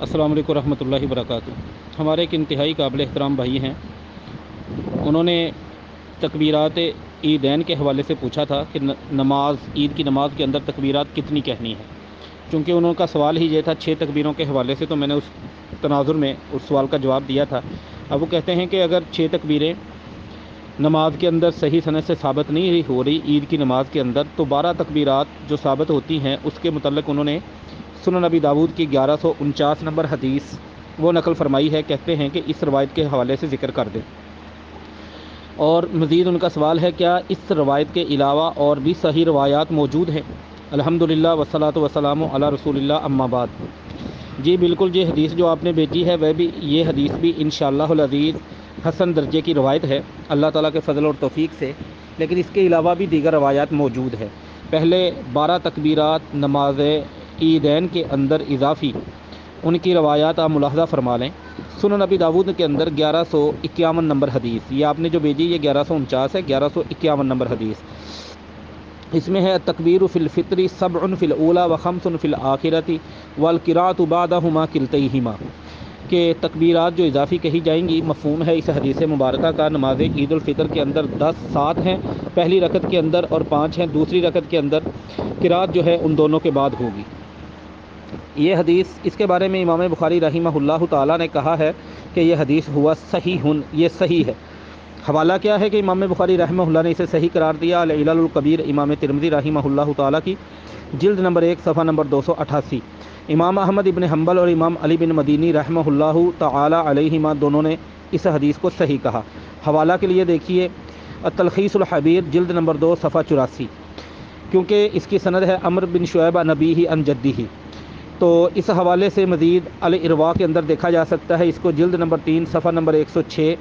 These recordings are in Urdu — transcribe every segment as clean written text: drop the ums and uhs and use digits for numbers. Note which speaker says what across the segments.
Speaker 1: السلام علیکم ورحمۃ اللہ وبرکاتہ۔ ہمارے ایک انتہائی قابل احترام بھائی ہیں، انہوں نے تکبیرات عیدین کے حوالے سے پوچھا تھا کہ عید کی نماز کے اندر تکبیرات کتنی کہنی ہے۔ چونکہ انہوں کا سوال ہی یہ تھا 6 تکبیروں کے حوالے سے، تو میں نے اس تناظر میں اس سوال کا جواب دیا تھا۔ اب وہ کہتے ہیں کہ اگر 6 تکبیریں نماز کے اندر صحیح سند سے ثابت نہیں ہو رہی عید کی نماز کے اندر، تو 12 تکبیرات جو ثابت ہوتی ہیں اس کے متعلق انہوں نے سنن نبی داؤد کی 1149 نمبر حدیث وہ نقل فرمائی ہے۔ کہتے ہیں کہ اس روایت کے حوالے سے ذکر کر دیں۔ اور مزید ان کا سوال ہے کیا اس روایت کے علاوہ اور بھی صحیح روایات موجود ہیں؟ الحمدللہ والصلاۃ والسلام علی رسول اللہ، اما بعد۔ جی بالکل، یہ حدیث جو آپ نے بھیجی ہے یہ حدیث بھی انشاءاللہ العزیز حسن درجے کی روایت ہے اللہ تعالیٰ کے فضل اور توفیق سے، لیکن اس کے علاوہ بھی دیگر روایات موجود ہیں۔ پہلے 12 تکبیرات نماز عیدین کے اندر اضافی ان کی روایات آپ ملاحظہ فرما لیں۔ سنن نبی داؤد کے اندر 1151 نمبر حدیث، یہ آپ نے جو بھیجی یہ 1149 ہے، 1151 نمبر حدیث، اس میں ہے التکبیر فی الفطر 7 فی الاولی و 5 فی الآخرۃ والقراءۃ بعدہما کلتیہما، کہ تکبیرات جو اضافی کہی جائیں گی مفہوم ہے اس حدیث مبارکہ کا، نماز عید الفطر کے اندر 7 ہیں پہلی رکعت کے اندر اور 5 ہیں دوسری رکعت کے اندر، قراءت جو ہے ان دونوں کے بعد ہوگی۔ یہ حدیث، اس کے بارے میں امام بخاری رحمہ اللہ تعالیٰ نے کہا ہے کہ یہ حدیث ہوا صحیح، یہ صحیح ہے۔ حوالہ کیا ہے کہ امام بخاری رحمہ اللہ نے اسے صحیح قرار دیا، العلل الکبیر امام ترمذی رحمہ اللہ تعالیٰ کی جلد نمبر 1 صفحہ نمبر 288۔ امام احمد ابن حنبل اور امام علی بن مدینی رحمہ اللہ تعالیٰ علیہما دونوں نے اس حدیث کو صحیح کہا۔ حوالہ کے لیے دیکھیے التلخیص الحبیر جلد نمبر 2 صفحہ 84، کیونکہ اس کی سند ہے عمرو بن شعیب عن ابیہ عن جدہ، تو اس حوالے سے مزید الارواء کے اندر دیکھا جا سکتا ہے اس کو جلد نمبر 3 صفحہ نمبر 106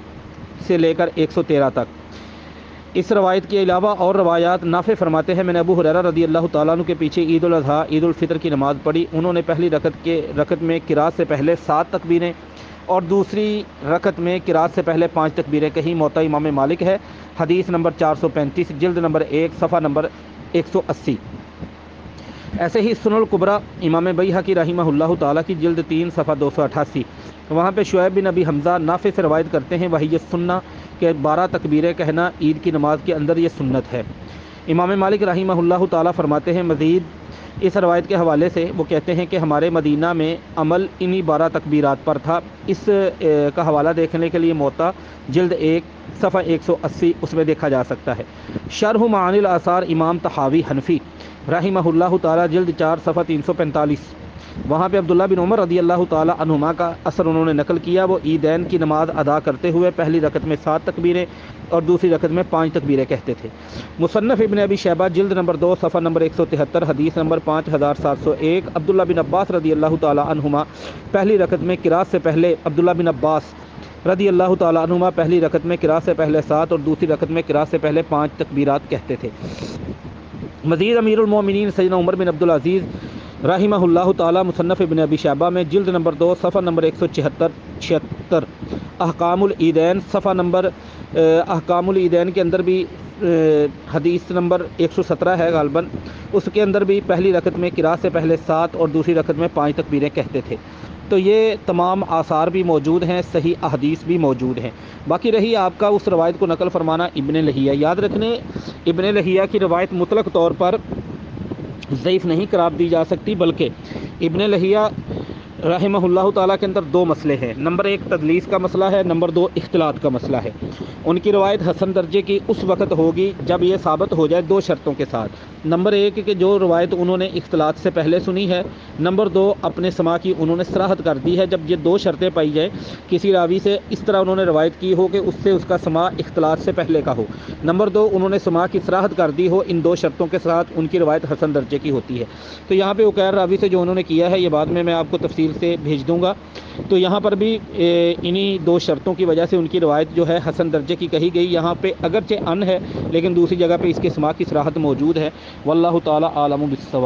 Speaker 1: سے لے کر 113 تک۔ اس روایت کے علاوہ اور روایات نافع فرماتے ہیں، میں نے ابو ہریرہ رضی اللہ تعالیٰ عنہ کے پیچھے عید الاضحیٰ عید الفطر کی نماز پڑھی، انہوں نے پہلی رکعت میں قراءت سے پہلے 7 تکبیریں اور دوسری رکعت میں قراءت سے پہلے 5 تکبیریں کہیں، موطا امام مالک ہے، حدیث نمبر 435 جلد نمبر 1 صفحہ نمبر 180۔ ایسے ہی سنن الکبری امام بیہقی رحمہ اللہ تعالیٰ کی جلد 3 صفحہ 288، وہاں پہ شعیب بن ابی حمزہ نافع سے روایت کرتے ہیں، وہی یہ سنہ کہ 12 تکبیریں کہنا عید کی نماز کے اندر یہ سنت ہے۔ امام مالک رحمہ اللہ تعالیٰ فرماتے ہیں مزید اس روایت کے حوالے سے، وہ کہتے ہیں کہ ہمارے مدینہ میں عمل انہی 12 تکبیرات پر تھا۔ اس کا حوالہ دیکھنے کے لیے موطا جلد 1 صفحہ 180 اس میں دیکھا جا سکتا ہے۔ شرح معانی الاثار امام طحاوی حنفی رحمہ اللہ تعالیٰ جلد 4 صفحہ 345، وہاں پہ عبداللہ بن عمر رضی اللہ تعالیٰ عنہما کا اثر انہوں نے نقل کیا، وہ عیدین کی نماز ادا کرتے ہوئے پہلی رکعت میں 7 تکبیریں اور دوسری رکعت میں 5 تکبیریں کہتے تھے۔ مصنف ابن ابی شیبہ جلد نمبر 2 صفحہ نمبر 173 حدیث نمبر 5701، عبداللہ بن عباس رضی اللہ تعالیٰ عنہما پہلی رکعت میں قراءت سے پہلے عبداللہ بن عباس رضی اللہ تعالیٰ عنہما پہلی رکعت میں قراءت سے پہلے 7 اور دوسری رکعت میں قراءت سے پہلے 5 تکبیرات کہتے تھے۔ مزید امیر المومنین سیدنا عمر بن عبدالعزیز رحمہ اللہ تعالیٰ مصنف ابن ابی شیبہ میں جلد نمبر 2 صفحہ نمبر 176 احکام العیدین صفحہ نمبر احکام العیدین کے اندر بھی حدیث نمبر 117 ہے غالباً، اس کے اندر بھی پہلی رکعت میں قراءت سے پہلے 7 اور دوسری رکعت میں 5 تکبیریں کہتے تھے۔ تو یہ تمام آثار بھی موجود ہیں، صحیح احادیث بھی موجود ہیں۔ باقی رہی آپ کا اس روایت کو نقل فرمانا ابن لہیہ، یاد رکھنے ابن لہیہ کی روایت مطلق طور پر ضعیف نہیں قرار دی جا سکتی، بلکہ ابن لہیہ رحمہ اللہ تعالیٰ کے اندر 2 مسئلے ہیں، نمبر 1 تدلیس کا مسئلہ ہے، نمبر 2 اختلاط کا مسئلہ ہے۔ ان کی روایت حسن درجے کی اس وقت ہوگی جب یہ ثابت ہو جائے 2 شرطوں کے ساتھ، نمبر 1 کہ جو روایت انہوں نے اختلاط سے پہلے سنی ہے، نمبر 2 اپنے سماع کی انہوں نے صراحت کر دی ہے۔ جب یہ 2 شرطیں پائی جائیں، کسی راوی سے اس طرح انہوں نے روایت کی ہو کہ اس سے اس کا سماع اختلاط سے پہلے کا ہو، نمبر 2 انہوں نے سماع کی صراحت کر دی ہو، ان 2 شرطوں کے ساتھ ان کی روایت حسن درجے کی ہوتی ہے۔ تو یہاں پہ عقیر راوی سے جو انہوں نے کیا ہے، یہ بعد میں آپ کو تفصیل سے بھیج دوں گا، تو یہاں پر بھی انہی 2 شرطوں کی وجہ سے ان کی روایت جو ہے حسن درجے کی کہی گئی۔ یہاں پہ اگرچہ ان ہے لیکن دوسری جگہ پہ اس کے سماع کی صراحت موجود ہے۔ واللہ تعالی عالم بالصواب۔